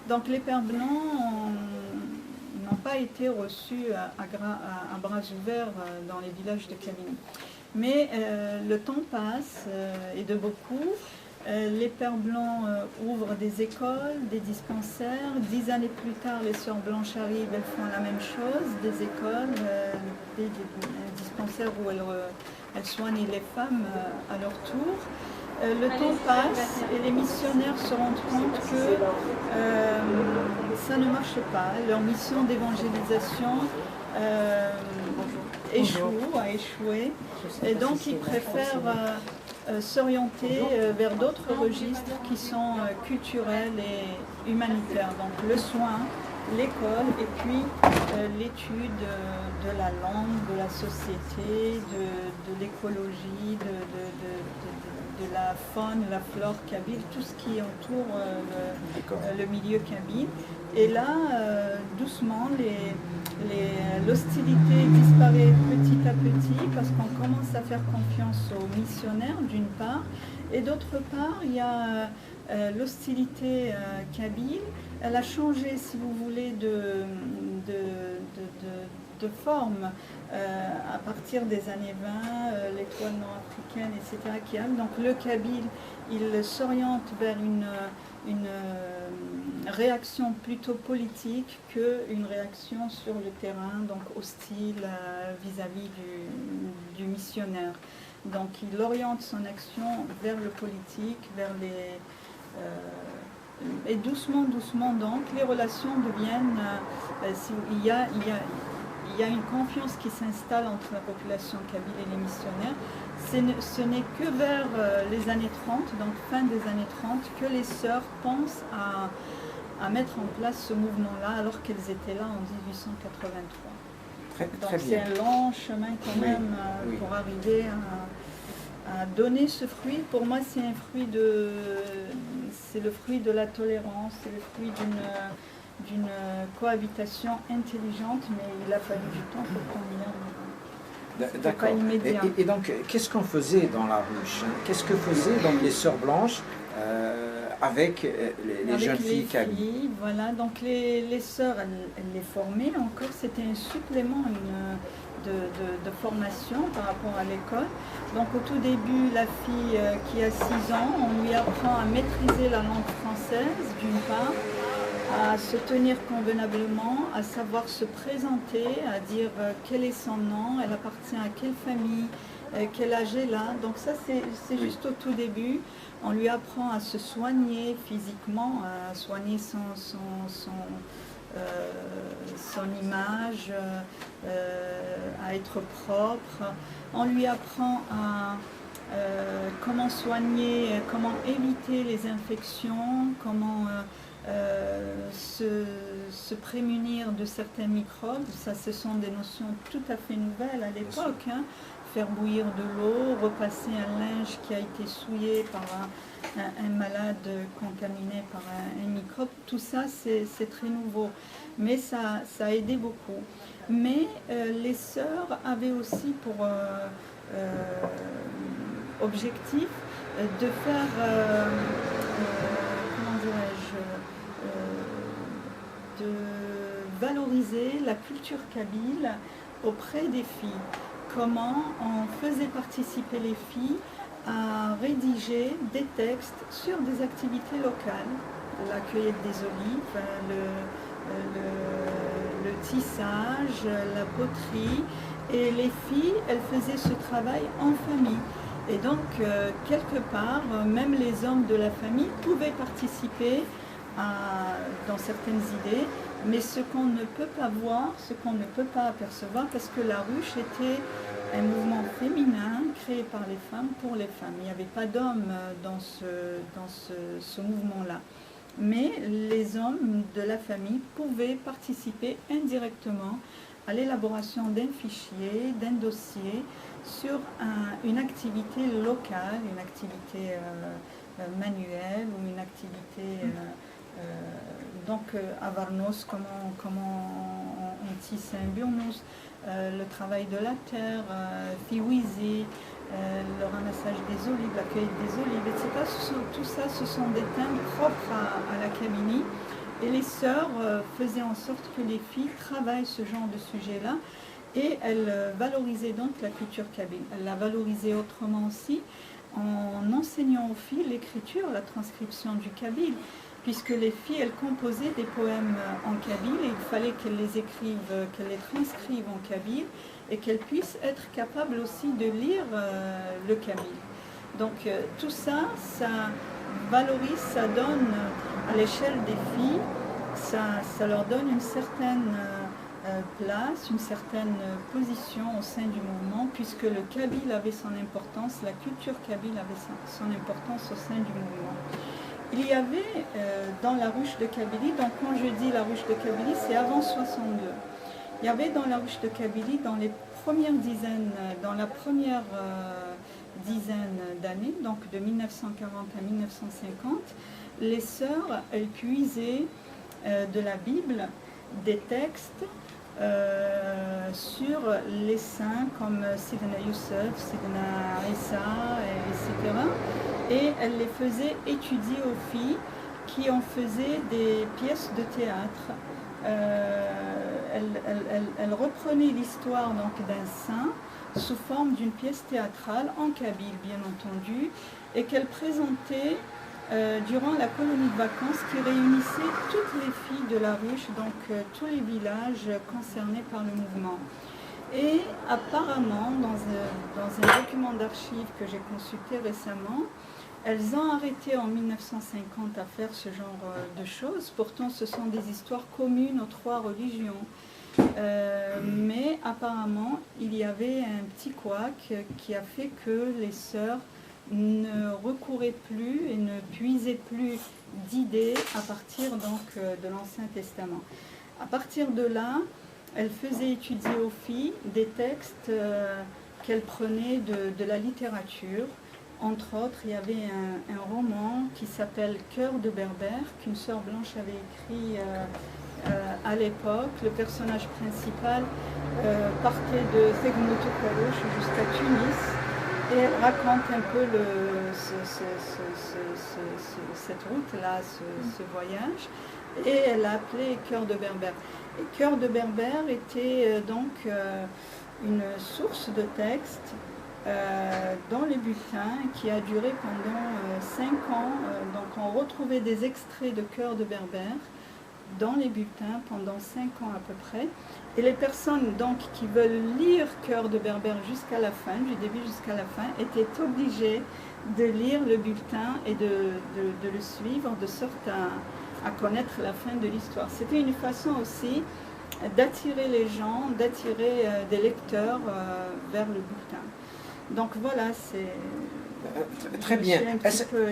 Donc les Pères Blancs n'ont pas été reçus à bras ouverts dans les villages de Kabylie. Mais le temps passe et de beaucoup. Les Pères Blancs ouvrent des écoles, des dispensaires. 10 années plus tard, les Sœurs Blanches arrivent, elles font la même chose, des écoles, des dispensaires où elles soignent les femmes à leur tour. Le temps passe et les missionnaires se rendent compte que ça ne marche pas. Leur mission d'évangélisation a échoué. Et donc ils préfèrent s'orienter vers d'autres registres qui sont culturels et humanitaires. Donc le soin, l'école et puis l'étude de la langue, de la société, de l'écologie, de la faune, la flore kabyle, tout ce qui entoure le milieu kabyle. Et là, doucement, l'hostilité disparaît petit à petit parce qu'on commence à faire confiance aux missionnaires d'une part, et d'autre part, il y a l'hostilité kabyle. Elle a changé, si vous voulez, de forme à partir des années 20, l'étoile nord-africaine, etc. qui arrive. Donc le kabyle, il s'oriente vers une réaction plutôt politique qu'une réaction sur le terrain, donc hostile vis-à-vis du missionnaire. Donc il oriente son action vers le politique, vers et doucement, donc, les relations deviennent... il y a une confiance qui s'installe entre la population kabyle et les missionnaires. Ce n'est que vers les années 30, donc fin des années 30, que les sœurs pensent à mettre en place ce mouvement-là, alors qu'elles étaient là en 1883. Donc c'est un long chemin quand même pour arriver à donner ce fruit. Pour moi, c'est le fruit de la tolérance, c'est le fruit d'une cohabitation intelligente, mais il a fallu du temps pour qu'on y arrive. D'accord. Et donc, qu'est-ce qu'on faisait dans la ruche? Qu'est-ce que faisaient donc les Sœurs Blanches avec les jeunes filles kabyles? Voilà, donc les sœurs, elles les formaient encore, c'était un supplément de formation par rapport à l'école. Donc au tout début, la fille qui a 6 ans, on lui apprend à maîtriser la langue française d'une part, à se tenir convenablement, à savoir se présenter, à dire quel est son nom, elle appartient à quelle famille, quel âge elle a. Donc ça c'est juste au tout début. On lui apprend à se soigner physiquement, à soigner son image, à être propre. On lui apprend à comment soigner, comment éviter les infections, comment se prémunir de certains microbes. Ça, ce sont des notions tout à fait nouvelles à l'époque. Faire bouillir de l'eau, repasser un linge qui a été souillé par un malade contaminé par un microbe, tout ça c'est très nouveau, mais ça a aidé beaucoup. Mais les sœurs avaient aussi pour objectif de faire, comment dirais-je, de valoriser la culture kabyle auprès des filles. Comment on faisait participer les filles à rédiger des textes sur des activités locales, la cueillette des olives, le tissage, la poterie, et les filles, elles faisaient ce travail en famille. Et donc, quelque part, même les hommes de la famille pouvaient participer dans certaines idées, mais ce qu'on ne peut pas voir, ce qu'on ne peut pas apercevoir, parce que la ruche était un mouvement féminin créé par les femmes pour les femmes. Il n'y avait pas d'hommes dans ce mouvement-là. Mais les hommes de la famille pouvaient participer indirectement à l'élaboration d'un fichier, d'un dossier sur une activité locale, une activité manuelle ou une activité... donc à Varnos, comment on tisse un burnous, le travail de la terre, Fiwizi, le ramassage des olives, la cueillette des olives, etc. Tout ça, ce sont des thèmes propres à la Kabylie Et les sœurs faisaient en sorte que les filles travaillent ce genre de sujet-là et elles valorisaient donc la culture kabyle. Elles la valorisaient autrement aussi en enseignant aux filles l'écriture, la transcription du kabyle, puisque les filles, elles composaient des poèmes en kabyle et il fallait qu'elles les écrivent, qu'elles les transcrivent en kabyle et qu'elles puissent être capables aussi de lire le kabyle. Donc tout ça, ça valorise, ça donne à l'échelle des filles, ça leur donne une certaine place, une certaine position au sein du mouvement, puisque le kabyle avait son importance, la culture kabyle avait son importance au sein du mouvement. Il y avait dans la ruche de Kabylie, donc quand je dis la ruche de Kabylie, c'est avant 62. Il y avait dans la ruche de Kabylie, dans les premières dizaines, dans la première dizaine d'années, donc de 1940 à 1950, les sœurs, elles puisaient de la Bible des textes sur les saints comme Sidna Youssef, Sidna Isa, etc. Et elles les faisaient étudier aux filles qui en faisaient des pièces de théâtre. Elles reprenaient l'histoire d'un saint sous forme d'une pièce théâtrale en kabyle, bien entendu, et qu'elles présentaient durant la colonie de vacances qui réunissait toutes les filles de la ruche, donc tous les villages concernés par le mouvement. Et apparemment, dans un document d'archives que j'ai consulté récemment, elles ont arrêté en 1950 à faire ce genre de choses. Pourtant, ce sont des histoires communes aux trois religions. Mais apparemment, il y avait un petit couac qui a fait que les sœurs ne recouraient plus et ne puisaient plus d'idées à partir donc de l'Ancien Testament. À partir de là, elles faisaient étudier aux filles des textes qu'elles prenaient de la littérature. Entre autres, il y avait un roman qui s'appelle Cœur de Berbère, qu'une sœur blanche avait écrit à l'époque. Le personnage principal partait de Zegmoutoukalouche jusqu'à Tunis et elle raconte un peu cette route-là, ce voyage, et elle l'a appelé Cœur de Berbère. Et Cœur de Berbère était donc une source de textes dans les bulletins qui a duré pendant 5 ans. Donc on retrouvait des extraits de Cœur de Berbère dans les bulletins pendant 5 ans à peu près. Et les personnes donc qui veulent lire Cœur de Berbère jusqu'à la fin, du début jusqu'à la fin, étaient obligées de lire le bulletin et de le suivre de sorte à connaître la fin de l'histoire. C'était une façon aussi d'attirer les gens, d'attirer des lecteurs vers le bulletin. Donc voilà, c'est... Très bien.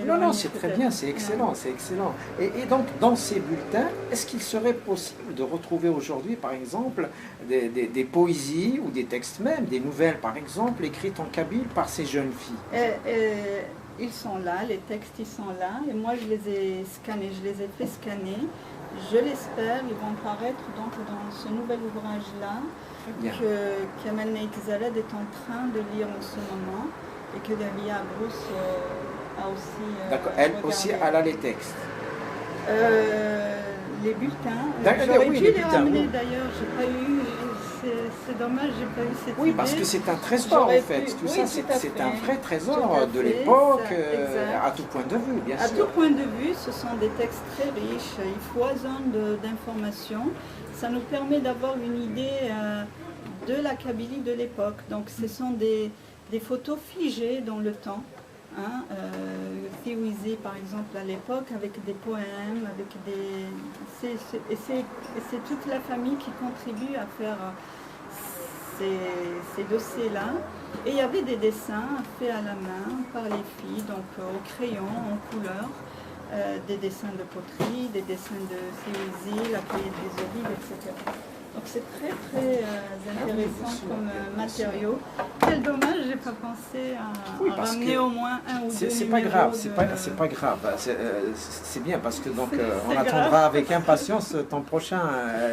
Non, c'est très bien, c'est excellent, c'est excellent. Et donc, dans ces bulletins, est-ce qu'il serait possible de retrouver aujourd'hui, par exemple, des poésies ou des textes même, des nouvelles, par exemple, écrites en kabyle par ces jeunes filles? Ils sont là, les textes, ils sont là, et moi, je les ai scannés, je les ai fait scanner. Je l'espère, ils vont paraître donc dans ce nouvel ouvrage-là que Kamel Neikzaled est en train de lire en ce moment et que Davia Bruce a aussi D'accord, elle aussi, elle a les textes. Les bulletins. J'aurais dû les ramener d'ailleurs, j'ai pas eu... C'est dommage, j'ai pas eu cette idée. Oui, parce que c'est un trésor en fait. Tout ça, c'est un vrai trésor de l'époque, à tout point de vue, bien sûr. À tout point de vue, ce sont des textes très riches, ils foisonnent d'informations. Ça nous permet d'avoir une idée de la Kabylie de l'époque. Donc ce sont des photos figées dans le temps. Thiouizi par exemple à l'époque avec des poèmes, avec des... c'est toute la famille qui contribue à faire ces dossiers-là. Et il y avait des dessins faits à la main par les filles, donc au crayon, en couleur, des dessins de poterie, des dessins de Thiouizi, la cueillette des olives, etc. Donc c'est très très intéressant comme matériau. Quel dommage, j'ai pas pensé à ramener au moins un ou deux c'est pas grave, c'est pas grave. C'est bien parce que donc on attendra avec impatience ton prochain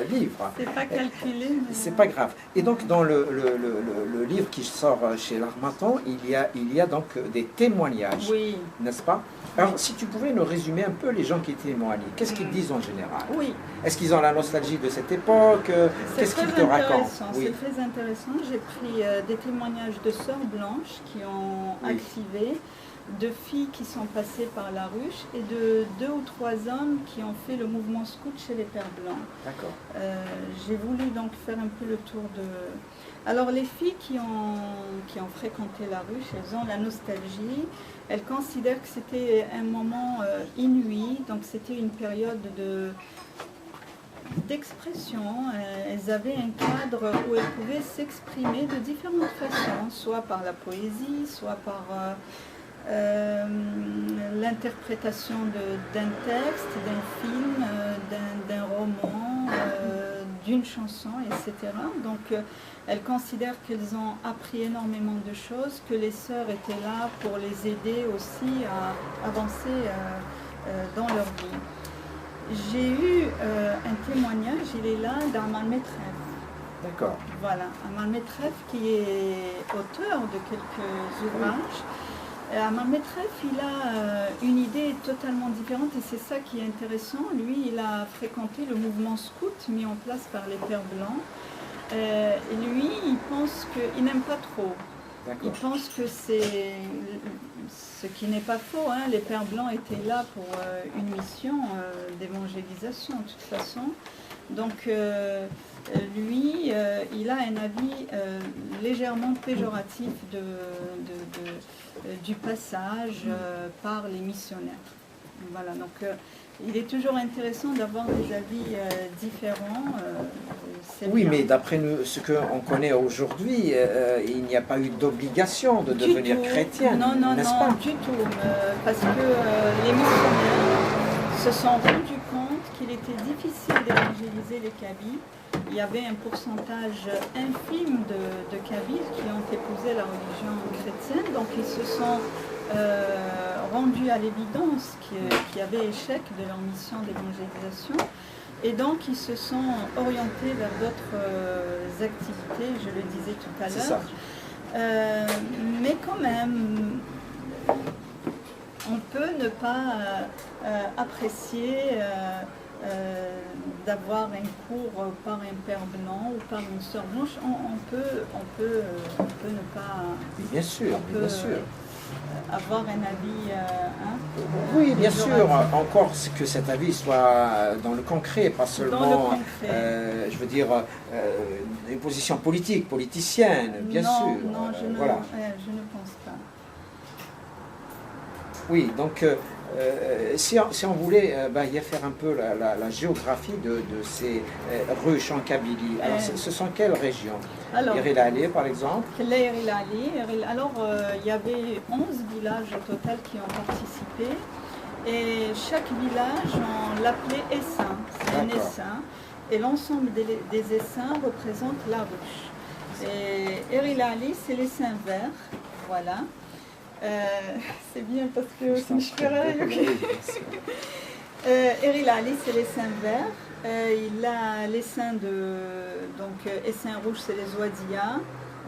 livre. C'est pas calculé. Mais... C'est pas grave. Et donc dans le livre qui sort chez l'Harmattan, il y a donc des témoignages, oui. N'est-ce pas? Alors si tu pouvais nous résumer un peu les gens qui témoignent, qu'est-ce qu'ils disent en général? Oui. Est-ce qu'ils ont la nostalgie de cette époque? Qu'est-ce qu'ils te racontent? Oui. C'est très intéressant. J'ai pris des témoignages de sœurs blanches qui ont activé, de filles qui sont passées par la ruche et de 2 ou 3 hommes qui ont fait le mouvement scout chez les Pères Blancs. D'accord. J'ai voulu donc faire un peu le tour de... Alors les filles qui ont fréquenté la ruche, elles ont la nostalgie, elles considèrent que c'était un moment inouï, donc c'était une période d'expression. Elles avaient un cadre où elles pouvaient s'exprimer de différentes façons, soit par la poésie, soit par l'interprétation d'un texte, d'un film, d'un roman, d'une chanson, etc. Donc elles considèrent qu'elles ont appris énormément de choses, que les sœurs étaient là pour les aider aussi à avancer dans leur vie. J'ai eu un témoignage, il est là, d'Amal Metref. D'accord. Voilà, Amal Metref qui est auteur de quelques ouvrages. Amal Metref, il a une idée totalement différente et c'est ça qui est intéressant. Lui, il a fréquenté le mouvement scout mis en place par les Pères Blancs. Et lui, il pense qu'il n'aime pas trop. Il pense que c'est ce qui n'est pas faux. Hein. Les Pères Blancs étaient là pour une mission d'évangélisation de toute façon. Donc lui, il a un avis légèrement péjoratif du passage par les missionnaires. Voilà, donc il est toujours intéressant d'avoir des avis différents. Oui, mais d'après ce qu'on connaît aujourd'hui, il n'y a pas eu d'obligation de devenir chrétien, n'est-ce pas? Non, du tout. Parce que les missionnaires se sont rendus compte qu'il était difficile d'évangéliser les Kabyles. Il y avait un pourcentage infime de Kabyles qui ont épousé la religion chrétienne, donc ils se sont rendus à l'évidence qu'il y avait échec de leur mission d'évangélisation. Et donc, ils se sont orientés vers d'autres activités, je le disais tout à l'heure. Mais quand même, on peut ne pas apprécier d'avoir un cours par un père blanc ou par une sœur blanche. On peut ne pas... Bien sûr, bien sûr. Avoir un avis... oui, bien sûr, encore que cet avis soit dans le concret, pas seulement, je veux dire, une position politique, politicienne, bien sûr. Non, je ne pense pas. Oui, donc si on voulait faire un peu la géographie de ces ruches en Kabylie, alors ce sont quelles régions? Irilali par exemple? Alors il y avait 11 villages au total qui ont participé et chaque village on l'appelait Essin, c'est un Essin et l'ensemble des Essins représente la ruche. Et Irilali c'est l'Essin vert, voilà. C'est bien parce que je ferai. Irilali, c'est l'essaim vert. Il a l'essaim donc essaim rouge, c'est les Ouadia.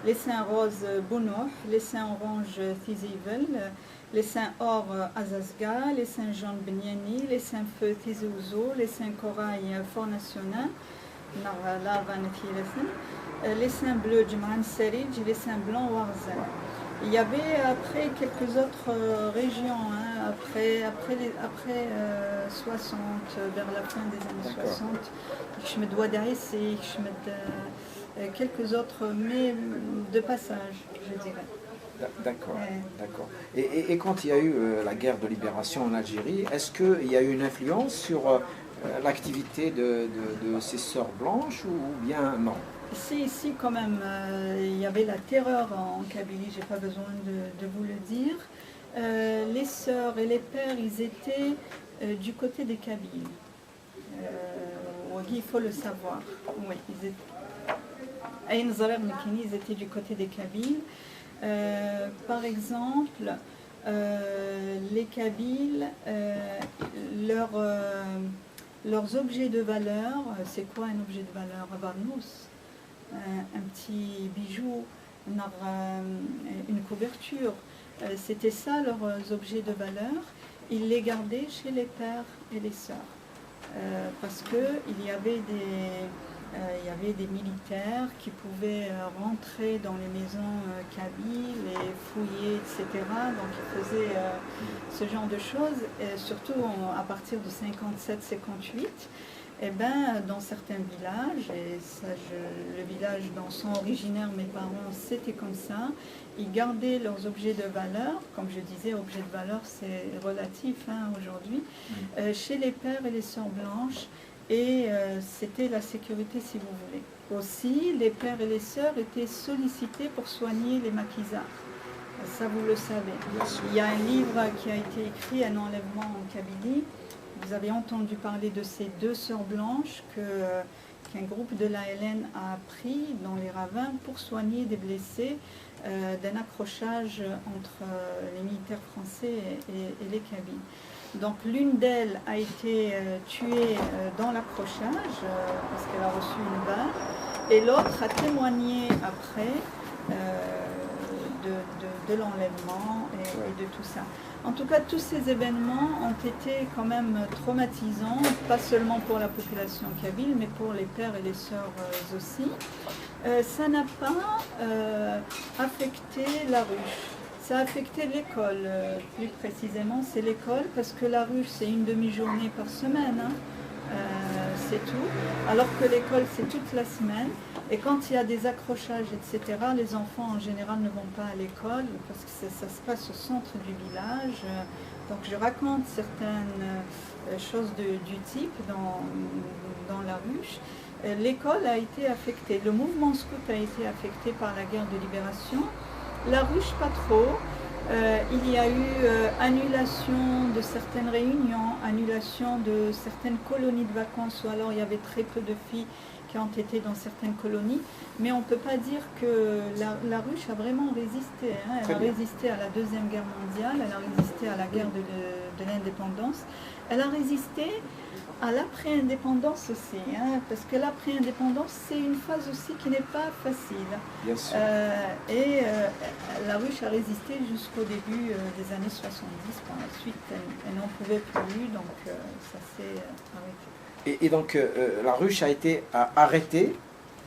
L'essaim rose, Bounouf. L'essaim orange, Thizivel. L'essaim or, Azazga. L'essaim jaune, Beniani. L'essaim feu, Thizouzo. L'essaim corail, Fort National. L'essaim bleu, Djman Serij. L'essaim blanc, Warzen. Il y avait après quelques autres régions, hein, après 60, vers la fin des années 60, je me dois d'arrêter, quelques autres, mais de passage, je dirais. D'accord, d'accord. Et quand il y a eu la guerre de libération en Algérie, est-ce qu'il y a eu une influence sur l'activité de ces sœurs blanches ou bien non? Si, quand même. Il y avait la terreur en Kabylie, j'ai pas besoin de vous le dire. Les sœurs et les pères, ils étaient du côté des Kabyles. il faut le savoir. Oui, ils étaient du côté des Kabyles. Par exemple, les Kabyles, leurs objets de valeur, c'est quoi un objet de valeur? Un petit bijou, une couverture, c'était ça leurs objets de valeur. Ils les gardaient chez les pères et les sœurs, parce qu'il y avait des militaires qui pouvaient rentrer dans les maisons kabyles et fouiller, etc. Donc ils faisaient ce genre de choses, et surtout à partir de 57-58. Eh ben, dans certains villages, et ça, le village dont sont originaires mes parents, c'était comme ça, ils gardaient leurs objets de valeur, comme je disais, objets de valeur c'est relatif aujourd'hui, chez les pères et les sœurs blanches, et c'était la sécurité si vous voulez. Aussi, les pères et les sœurs étaient sollicités pour soigner les maquisards. Ça vous le savez. Il y a un livre qui a été écrit, Un enlèvement en Kabylie. Vous avez entendu parler de ces deux sœurs blanches qu'un groupe de l'ALN a pris dans les ravins pour soigner des blessés d'un accrochage entre les militaires français et les Kabyles. Donc l'une d'elles a été tuée dans l'accrochage parce qu'elle a reçu une balle, et l'autre a témoigné après de l'enlèvement et de tout ça. En tout cas, tous ces événements ont été quand même traumatisants, pas seulement pour la population kabyle, mais pour les pères et les sœurs aussi. Ça n'a pas affecté la ruche, ça a affecté l'école, plus précisément, c'est l'école, parce que la ruche, c'est une demi-journée par semaine, c'est tout, alors que l'école, c'est toute la semaine. Et quand il y a des accrochages, etc., les enfants en général ne vont pas à l'école parce que ça se passe au centre du village. Donc je raconte certaines choses du type dans la ruche. L'école a été affectée, le mouvement scout a été affecté par la guerre de libération. La ruche, pas trop. Il y a eu annulation de certaines réunions, annulation de certaines colonies de vacances, ou alors il y avait très peu de filles qui ont été dans certaines colonies, mais on ne peut pas dire que la ruche a vraiment résisté. Elle a résisté à la Deuxième Guerre mondiale, elle a résisté à la guerre de l'indépendance, elle a résisté à l'après-indépendance aussi, parce que l'après-indépendance, c'est une phase aussi qui n'est pas facile. Bien sûr. La ruche a résisté jusqu'au début des années 70. Par la suite, elle n'en pouvait plus, donc ça s'est arrêté. Et donc, la ruche a été arrêtée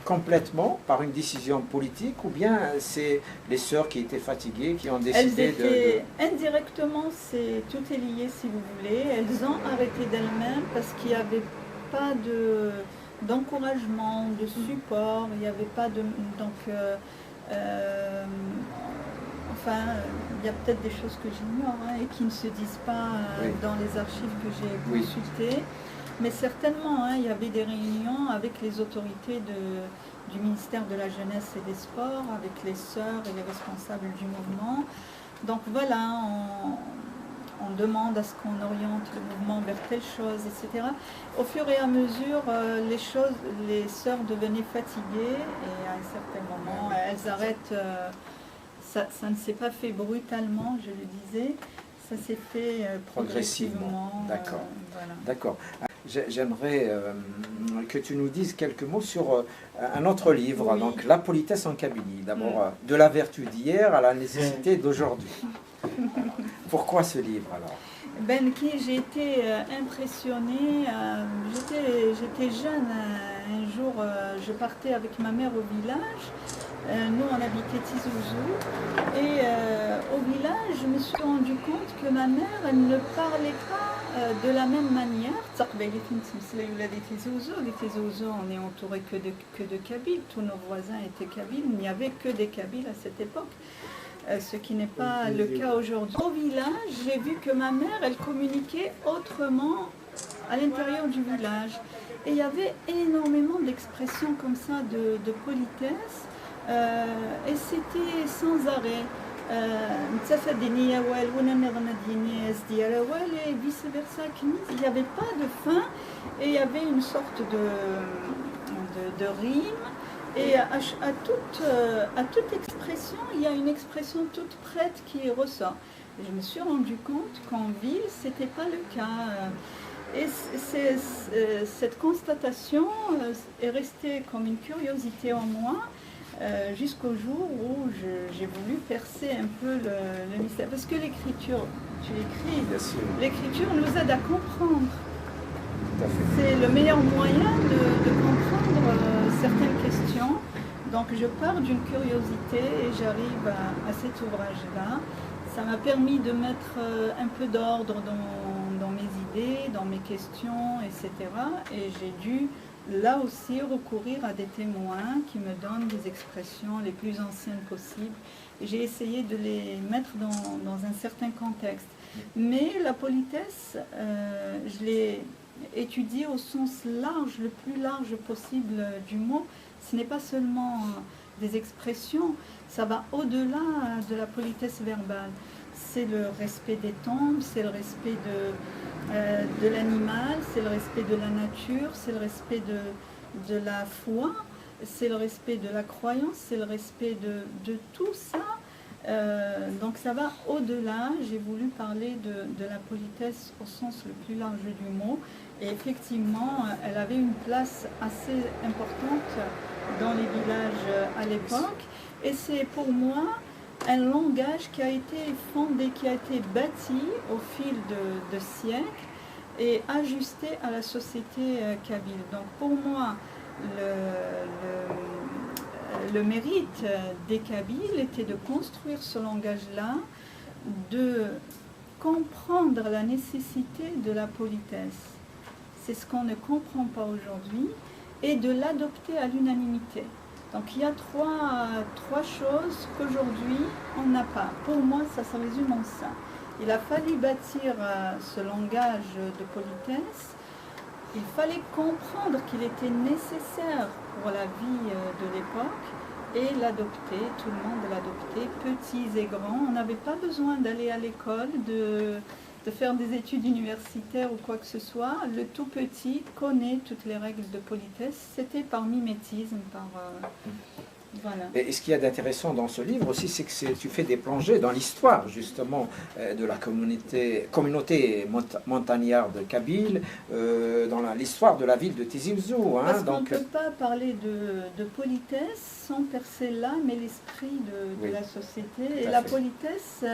complètement par une décision politique, ou bien c'est les sœurs qui étaient fatiguées, qui ont décidé Indirectement, tout est lié, si vous voulez. Elles ont arrêté d'elles-mêmes parce qu'il n'y avait pas d'encouragement, de support, il n'y avait pas de... Donc, enfin, il y a peut-être des choses que j'ignore et qui ne se disent pas dans les archives que j'ai consultées. Mais certainement, il y avait des réunions avec les autorités du ministère de la Jeunesse et des Sports, avec les sœurs et les responsables du mouvement. Donc voilà, on demande à ce qu'on oriente le mouvement vers telle chose, etc. Au fur et à mesure, les sœurs devenaient fatiguées, et à un certain moment, elles arrêtent. Ça ne s'est pas fait brutalement, je le disais, ça s'est fait progressivement. D'accord. Voilà. D'accord. J'aimerais que tu nous dises quelques mots sur un autre livre, donc La politesse en Kabylie. D'abord, de la vertu d'hier à la nécessité d'aujourd'hui. Pourquoi ce livre alors? J'ai été impressionnée. J'étais jeune. Un jour, je partais avec ma mère au village. Nous, on habitait Tizi-Ouzou. Et au village, je me suis rendu compte que ma mère, elle ne parlait pas de la même manière. Les Tizi-Ouzou, on est entouré que de Kabyles. Tous nos voisins étaient Kabyles. Il n'y avait que des Kabyles à cette époque. Ce qui n'est pas le cas aujourd'hui. Au village, j'ai vu que ma mère, elle communiquait autrement à l'intérieur du village. Et il y avait énormément d'expressions comme ça de politesse. Et c'était sans arrêt. et vice versa. Il n'y avait pas de fin et il y avait une sorte de rime. Et à toute expression, il y a une expression toute prête qui ressort. Et je me suis rendu compte qu'en ville, ce n'était pas le cas. Et cette constatation est restée comme une curiosité en moi jusqu'au jour où j'ai voulu percer un peu le mystère. Parce que l'écriture, tu écris, l'écriture nous aide à comprendre. C'est le meilleur moyen de comprendre certaines questions. Donc je pars d'une curiosité et j'arrive à cet ouvrage-là. Ça m'a permis de mettre un peu d'ordre dans mes idées, dans mes questions, etc. Et j'ai dû là aussi recourir à des témoins qui me donnent des expressions les plus anciennes possibles. Et j'ai essayé de les mettre dans un certain contexte. Mais la politesse, je l'ai étudiée au sens large, le plus large possible du mot. Ce n'est pas seulement des expressions, ça va au-delà de la politesse verbale. C'est le respect des tombes, c'est le respect de l'animal, c'est le respect de la nature, c'est le respect de la foi, c'est le respect de la croyance, c'est le respect de tout ça. Donc ça va au-delà. J'ai voulu parler de la politesse au sens le plus large du mot. Et effectivement, elle avait une place assez importante dans les villages à l'époque. Et c'est pour moi un langage qui a été fondé, qui a été bâti au fil de siècles et ajusté à la société kabyle. Donc pour moi, le mérite des Kabyles était de construire ce langage-là, de comprendre la nécessité de la politesse. C'est ce qu'on ne comprend pas aujourd'hui, et de l'adopter à l'unanimité. Donc il y a trois choses qu'aujourd'hui on n'a pas. Pour moi, ça se résume en ça. Il a fallu bâtir ce langage de politesse. Il fallait comprendre qu'il était nécessaire pour la vie de l'époque et l'adopter, tout le monde l'adopter, petits et grands. On n'avait pas besoin d'aller à l'école, de faire des études universitaires ou quoi que ce soit. Le tout petit connaît toutes les règles de politesse. C'était par mimétisme, voilà. Et ce qu'il y a d'intéressant dans ce livre aussi, c'est que tu fais des plongées dans l'histoire justement de la communauté montagnarde de Kabyle, dans l'histoire de la ville de Tizi Ouzou. Parce qu'on ne peut pas parler de politesse sans percer l'âme et l'esprit de la société. Et la politesse,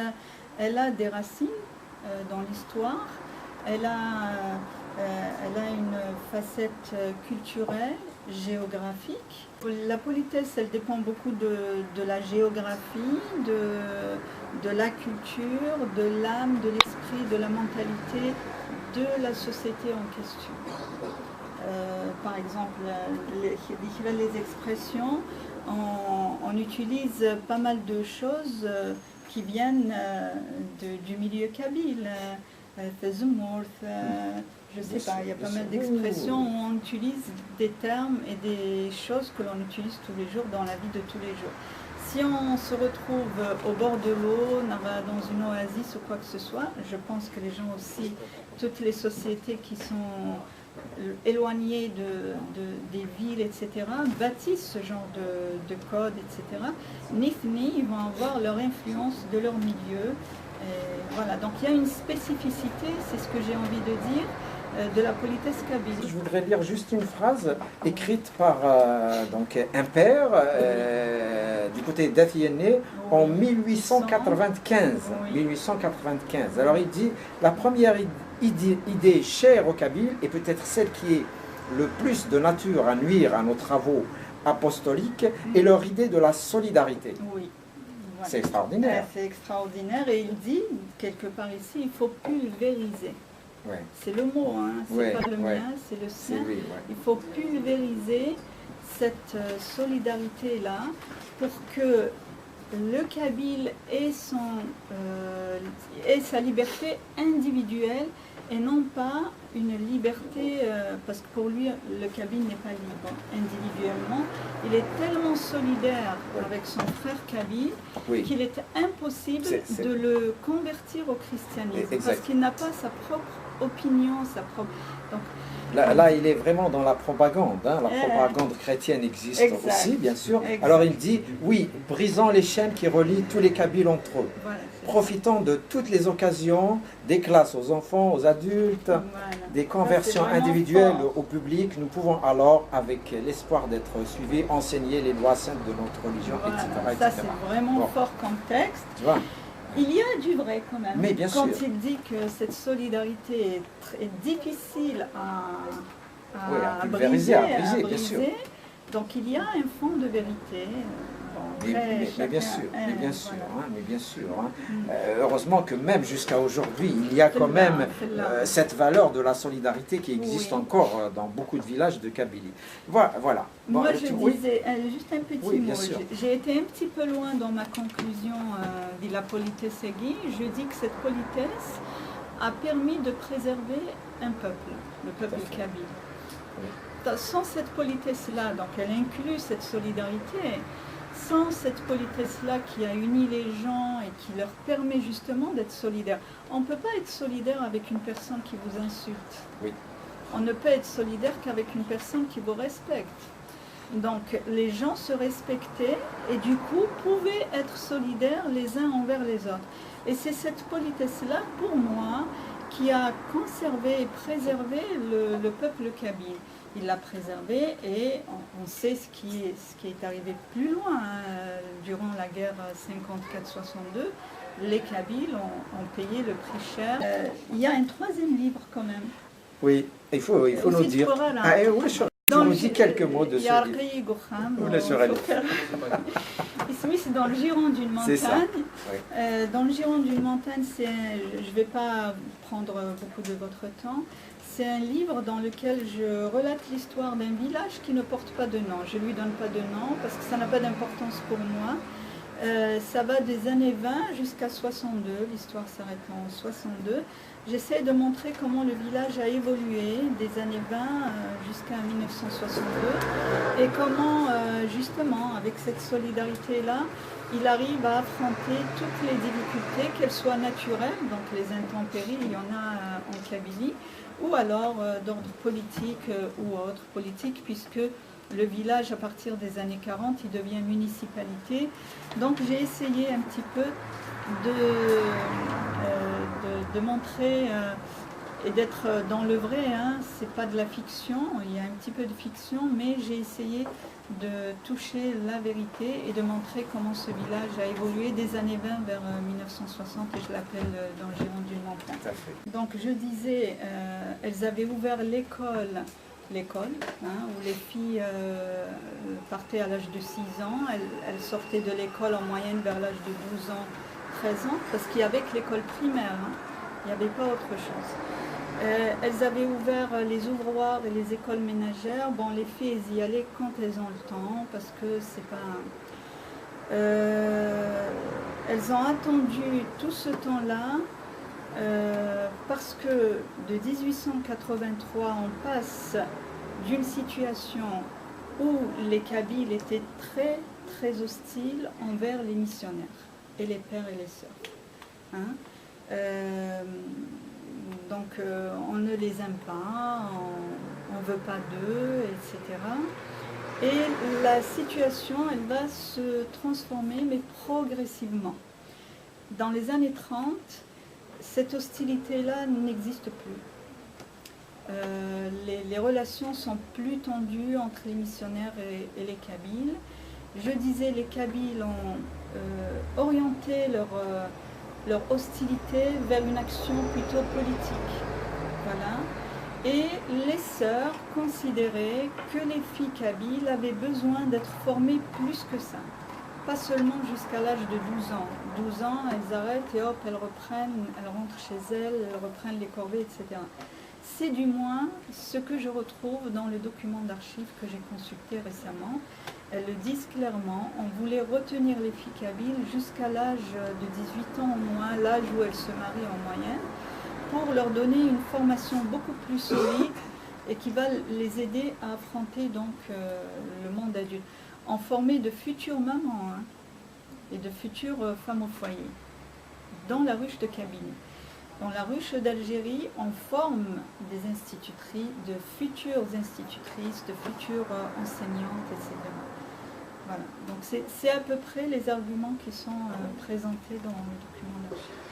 elle a des racines dans l'histoire. Elle a une facette culturelle, géographique. La politesse, elle dépend beaucoup de la géographie, de la culture, de l'âme, de l'esprit, de la mentalité de la société en question. Par exemple, les expressions, on utilise pas mal de choses qui viennent du milieu kabyle. Je sais pas, il y a pas mal d'expressions où on utilise des termes et des choses que l'on utilise tous les jours dans la vie de tous les jours. Si on se retrouve au bord de l'eau, dans une oasis ou quoi que ce soit, je pense que les gens aussi, toutes les sociétés qui sont éloignées des villes, etc., bâtissent ce genre de codes, etc. Nifni, ils vont avoir leur influence de leur milieu. Et voilà, donc il y a une spécificité, c'est ce que j'ai envie de dire, de la politesse kabyle. Je voudrais lire juste une phrase écrite par donc un père du côté d'Athiéné en 1895. Oui. 1895. Alors il dit, la première idée chère aux Kabyles et peut-être celle qui est le plus de nature à nuire à nos travaux apostoliques est leur idée de la solidarité. Oui. Voilà. C'est extraordinaire. C'est extraordinaire et il dit, quelque part ici, il faut pulvériser. Ouais. C'est le mot, hein. C'est pas le mien, c'est le sien. Oui, il faut pulvériser cette solidarité-là pour que le Kabyle ait sa liberté individuelle et non pas une liberté, parce que pour lui, le kabyle n'est pas libre individuellement. Il est tellement solidaire avec son frère kabyle qu'il est impossible de le convertir au christianisme, parce qu'il n'a pas sa propre opinion, sa propre... Donc, Là, il est vraiment dans la propagande. Hein. La propagande chrétienne existe aussi, bien sûr. Alors il dit, oui, brisant les chaînes qui relient tous les Kabyles entre eux. Voilà, profitant de toutes les occasions, des classes aux enfants, aux adultes, des conversions individuelles au public, nous pouvons alors, avec l'espoir d'être suivis, enseigner les lois saintes de notre religion, etc. Ça, c'est vraiment fort comme texte. Tu vois? Il y a du vrai quand même. Mais bien quand sûr. il dit que cette solidarité est difficile à briser, bien sûr. Donc il y a un fond de vérité. Mais bien sûr. Heureusement que même jusqu'à aujourd'hui, il y a quand même cette valeur de la solidarité qui existe encore dans beaucoup de villages de Kabylie. Voilà. Moi, je disais, juste un petit mot. J'ai été un petit peu loin dans ma conclusion de la politesse aiguë. Je dis que cette politesse a permis de préserver un peuple, le peuple kabyle. Sans cette politesse-là, donc elle inclut cette solidarité, sans cette politesse-là qui a uni les gens et qui leur permet justement d'être solidaires. On ne peut pas être solidaire avec une personne qui vous insulte. Oui. On ne peut être solidaire qu'avec une personne qui vous respecte. Donc les gens se respectaient et du coup pouvaient être solidaires les uns envers les autres. Et c'est cette politesse-là, pour moi, qui a conservé et préservé le peuple kabyle. Il l'a préservé et on sait ce qui est arrivé plus loin. Durant la guerre 54-62, les Kabyles ont payé le prix cher. Il y a un troisième livre quand même. Oui, il faut nous dire. Tu nous dis quelques mots de ce livre. C'est dans le giron d'une montagne. Dans le giron d'une montagne, je ne vais pas prendre beaucoup de votre temps. C'est un livre dans lequel je relate l'histoire d'un village qui ne porte pas de nom. Je ne lui donne pas de nom parce que ça n'a pas d'importance pour moi. Ça va des années 20 jusqu'à 62, l'histoire s'arrête en 62. J'essaie de montrer comment le village a évolué des années 20 jusqu'à 1962 et comment justement avec cette solidarité-là, il arrive à affronter toutes les difficultés, qu'elles soient naturelles, donc les intempéries, il y en a en Kabylie, ou alors d'ordre politique ou autre politique, puisque le village, à partir des années 40, il devient municipalité. Donc j'ai essayé un petit peu de montrer et d'être dans le vrai, hein. C'est pas de la fiction, il y a un petit peu de fiction, mais j'ai essayé de toucher la vérité et de montrer comment ce village a évolué des années 20 vers 1960, et je l'appelle dans le giron d'une montagne. Donc je disais, elles avaient ouvert l'école, où les filles partaient à l'âge de 6 ans, elles sortaient de l'école en moyenne vers l'âge de 12 ans, 13 ans, parce qu'il y avait que l'école primaire, hein. Il n'y avait pas autre chose. Elles avaient ouvert les ouvroirs et les écoles ménagères. Bon, les filles, elles y allaient quand elles ont le temps, parce que c'est pas... elles ont attendu tout ce temps-là, parce que de 1883, on passe d'une situation où les Kabyles étaient très, très hostiles envers les missionnaires, et les pères et les sœurs. Hein? Donc on ne les aime pas, on ne veut pas d'eux, etc. Et la situation, elle va se transformer, mais progressivement. Dans les années 30, cette hostilité-là n'existe plus. Les relations sont plus tendues entre les missionnaires et les Kabyles. Je disais, les Kabyles ont orienté leur hostilité vers une action plutôt politique. Voilà. Et les sœurs considéraient que les filles kabyles avaient besoin d'être formées plus que ça. Pas seulement jusqu'à l'âge de 12 ans. 12 ans, elles arrêtent et hop, elles rentrent chez elles reprennent les corvées, etc. C'est du moins ce que je retrouve dans le document d'archives que j'ai consulté récemment. Elles le disent clairement, on voulait retenir les filles kabyles jusqu'à l'âge de 18 ans au moins, l'âge où elles se marient en moyenne, pour leur donner une formation beaucoup plus solide et qui va les aider à affronter donc le monde adulte. En former de futures mamans et de futures femmes au foyer dans la ruche de Kabylie. Dans la ruche d'Algérie, on forme des institutrices, de futures institutrices, de futures enseignantes, etc. Voilà. Donc c'est à peu près les arguments qui sont présentés dans le document d'archives.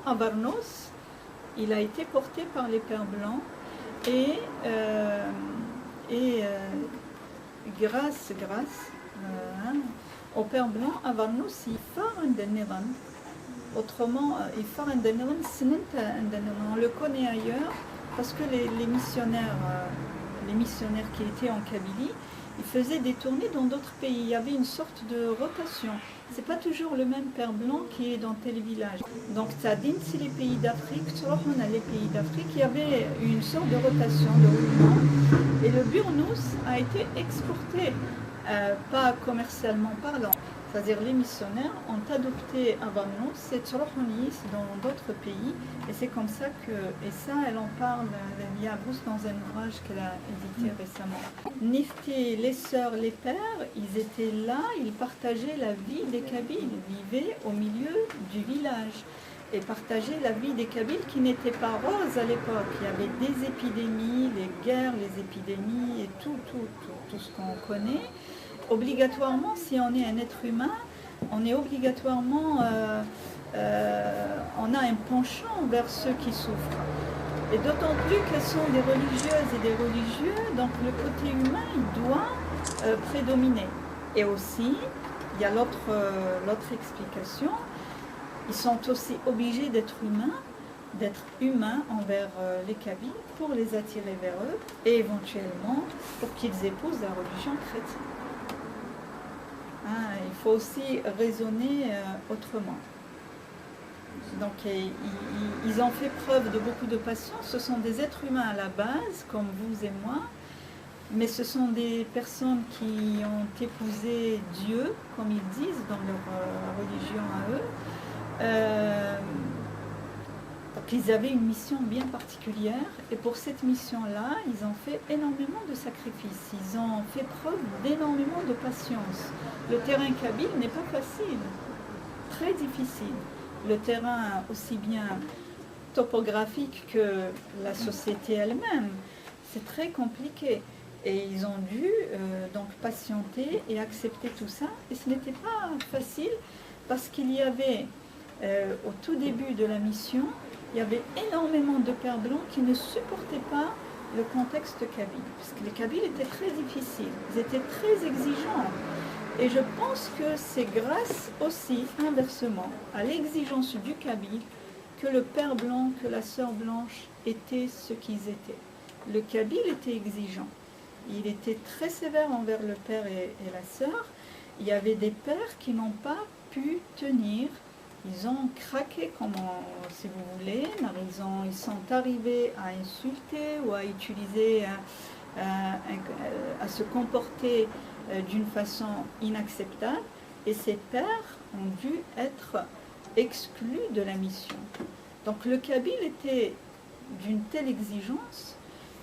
À Barnos, il a été porté par les Pères Blancs et grâce aux Pères Blancs, à Barnos, il fait un Niran. Autrement, il fait un Niran, on le connaît ailleurs parce que les missionnaires qui étaient en Kabylie, ils faisaient des tournées dans d'autres pays. Il y avait une sorte de rotation. C'est pas toujours le même Père Blanc qui est dans tel village. Donc Tzadin, c'est les pays d'Afrique, on a les pays d'Afrique, il y avait une sorte de rotation, de roulement. Et le Burnous a été exporté, pas commercialement parlant. C'est-à-dire les missionnaires ont adopté Barnos cette Tzrohonis dans d'autres pays. Et c'est comme ça que, et ça elle en parle, Lia Brousse, dans un ouvrage qu'elle a édité récemment. Nifti, les sœurs, les pères, ils étaient là, ils partageaient la vie des Kabyles, ils vivaient au milieu du village. Et partageaient la vie des Kabyles qui n'était pas rose à l'époque. Il y avait des épidémies, les guerres, les épidémies et tout ce qu'on connaît. Obligatoirement, si on est un être humain, on est obligatoirement, on a un penchant vers ceux qui souffrent. Et d'autant plus qu'elles sont des religieuses et des religieux, donc le côté humain, il doit prédominer. Et aussi, il y a l'autre explication, ils sont aussi obligés d'être humains envers les Kabyles pour les attirer vers eux et éventuellement pour qu'ils épousent la religion chrétienne. Il faut aussi raisonner autrement. Donc ils ont fait preuve de beaucoup de patience. Ce sont des êtres humains à la base, comme vous et moi, mais ce sont des personnes qui ont épousé Dieu, comme ils disent dans leur religion à eux. Donc ils avaient une mission bien particulière et pour cette mission-là, ils ont fait énormément de sacrifices. Ils ont fait preuve d'énormément de patience. Le terrain kabyle n'est pas facile, très difficile. Le terrain aussi bien topographique que la société elle-même, c'est très compliqué. Et ils ont dû donc patienter et accepter tout ça. Et ce n'était pas facile parce qu'il y avait, au tout début de la mission, il y avait énormément de Pères Blancs qui ne supportaient pas le contexte kabyle. Parce que les Kabyles étaient très difficiles, ils étaient très exigeants. Et je pense que c'est grâce aussi, inversement, à l'exigence du Kabyle que le Père Blanc, que la Sœur Blanche étaient ce qu'ils étaient. Le Kabyle était exigeant. Il était très sévère envers le Père et la Sœur. Il y avait des pères qui n'ont pas pu tenir. Ils ont craqué, si vous voulez. Ils sont arrivés à insulter ou à utiliser, à se comporter d'une façon inacceptable. Et ces pères ont dû être exclus de la mission. Donc le Kabyle était d'une telle exigence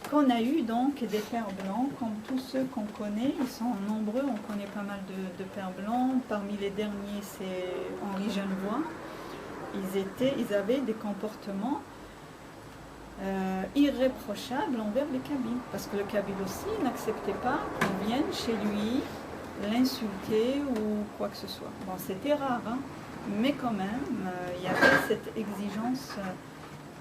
qu'on a eu donc des Pères Blancs, comme tous ceux qu'on connaît. Ils sont nombreux, on connaît pas mal de Pères Blancs. Parmi les derniers, c'est Henri Genevoix. Ils avaient des comportements irréprochables envers les Kabyles, parce que le Kabyle aussi n'acceptait pas qu'on vienne chez lui l'insulter ou quoi que ce soit. Bon, c'était rare, hein, mais quand même, il y avait cette exigence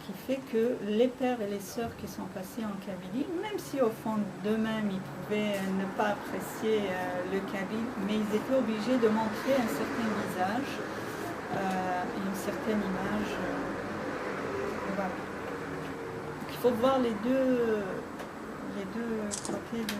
qui fait que les pères et les sœurs qui sont passés en Kabylie, même si au fond d'eux-mêmes ils pouvaient ne pas apprécier le Kabyle, mais ils étaient obligés de montrer un certain visage, une certaine image. Voilà. Donc, il faut voir les deux côtés de...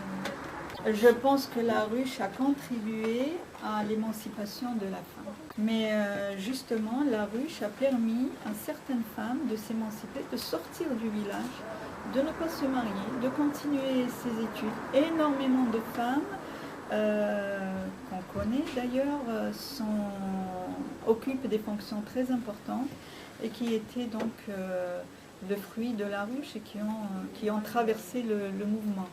Je pense que la ruche a contribué à l'émancipation de la femme. Mais justement, la ruche a permis à certaines femmes de s'émanciper, de sortir du village, de ne pas se marier, de continuer ses études. Énormément de femmes qu'on connaît d'ailleurs, occupent des fonctions très importantes et qui étaient donc le fruit de la ruche et qui ont traversé le mouvement.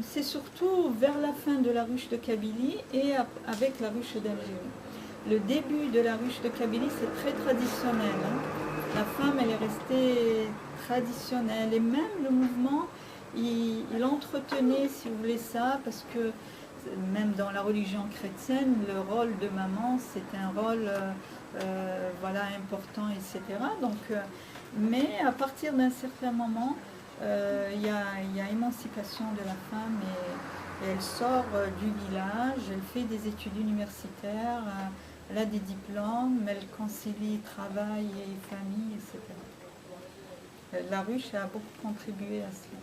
C'est surtout vers la fin de la ruche de Kabylie et avec la ruche d'Algérie. Le début de la ruche de Kabylie, c'est très traditionnel. Hein. La femme, elle est restée traditionnelle et même le mouvement, il entretenait, si vous voulez, ça, parce que même dans la religion chrétienne, le rôle de maman, c'est un rôle voilà, important, etc. Donc, mais à partir d'un certain moment, il y a émancipation de la femme et elle sort du village, elle fait des études universitaires, elle a des diplômes, elle concilie travail et famille, etc. La ruche a beaucoup contribué à cela.